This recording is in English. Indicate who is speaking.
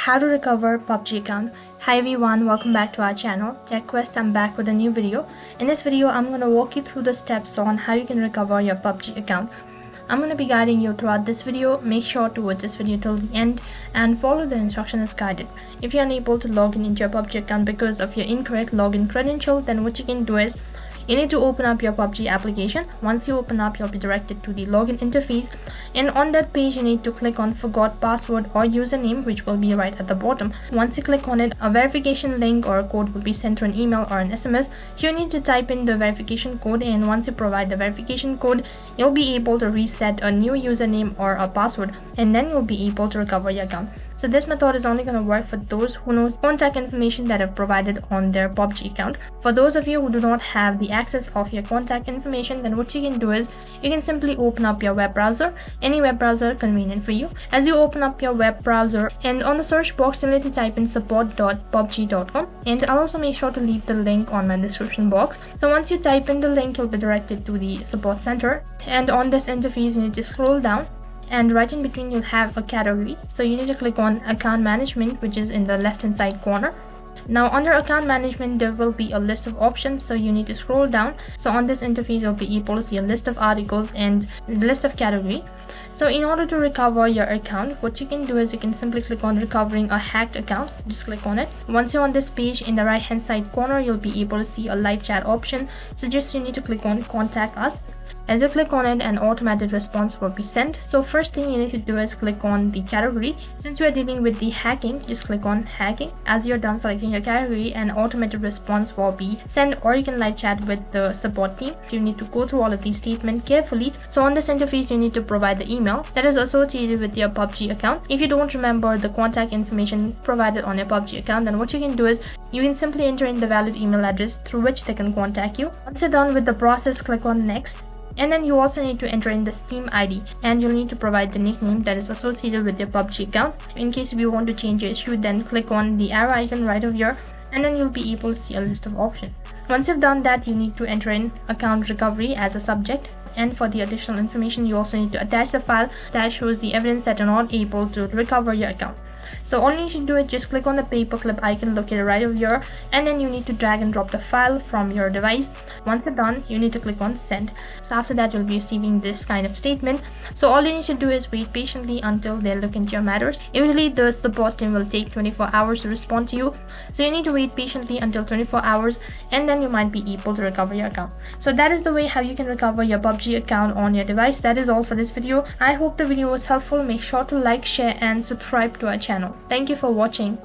Speaker 1: How to recover PUBG account. Hi everyone, welcome back to our channel TechQuest. I'm back with a new video. In this video I'm going to walk you through the steps on how you can recover your PUBG account. I'm going to be guiding you throughout this video. Make sure to watch this video till the end and follow the instructions as guided. If you're unable to log in into your PUBG account because of your incorrect login credential, then what you can do is you need to open up your PUBG application. Once you open up, you'll be directed to the login interface, and on that page you need to click on forgot password or username, which will be right at the bottom. Once you click on it, a verification link or a code will be sent to an email or an SMS. You need to type in the verification code, and once you provide the verification code, you'll be able to reset a new username or a password, and then you'll be able to recover your account. So this method is only going to work for those who knows contact information that are provided on their PUBG account. For those of you who do not have the access of your contact information, then what you can do is you can simply open up your web browser, any web browser convenient for you. As you open up your web browser, and on the search box you need to type in support.pubg.com, and I'll also make sure to leave the link on my description box. So once you type in the link, you'll be directed to the support center, and on this interface you need to scroll down, and right in between you'll have a category. So you need to click on account management, which is in the left hand side corner. Now under account management there will be a list of options, so you need to scroll down. So on this interface you'll be able to see a list of articles and the list of category. So in order to recover your account, what you can do is you can simply click on recovering a hacked account. Just click on it. Once you're on this page, in the right hand side corner you'll be able to see a live chat option. So just you need to click on contact us. As you click on it, an automated response will be sent. So first thing you need to do is click on the category. Since we are dealing with the hacking, just click on hacking. As you're done selecting your category, an automated response will be sent, or you can live chat with the support team. You need to go through all of these statements carefully. So on this interface you need to provide the email that is associated with your PUBG account. If you don't remember the contact information provided on your PUBG account, then what you can do is you can simply enter in the valid email address through which they can contact you. Once you're done with the process, click on next. And then you also need to enter in the Steam ID, and you'll need to provide the nickname that is associated with your PUBG account. In case if you want to change your issue, then click on the arrow icon right over here, and then you'll be able to see a list of options. Once you've done that, you need to enter in account recovery as a subject, and for the additional information you also need to attach the file that shows the evidence that you're not able to recover your account. So all you need to do is just click on the paperclip icon located right over here, and then you need to drag and drop the file from your device. Once you're done, you need to click on send. So after that you'll be receiving this kind of statement. So all you need to do is wait patiently until they look into your matters. Usually the support team will take 24 hours to respond to you, so you need to wait patiently until 24 hours, and then you might be able to recover your account. So that is the way how you can recover your PUBG account on your device. That is all for this video. I hope the video was helpful. Make sure to like, share and subscribe to our channel. Thank you for watching.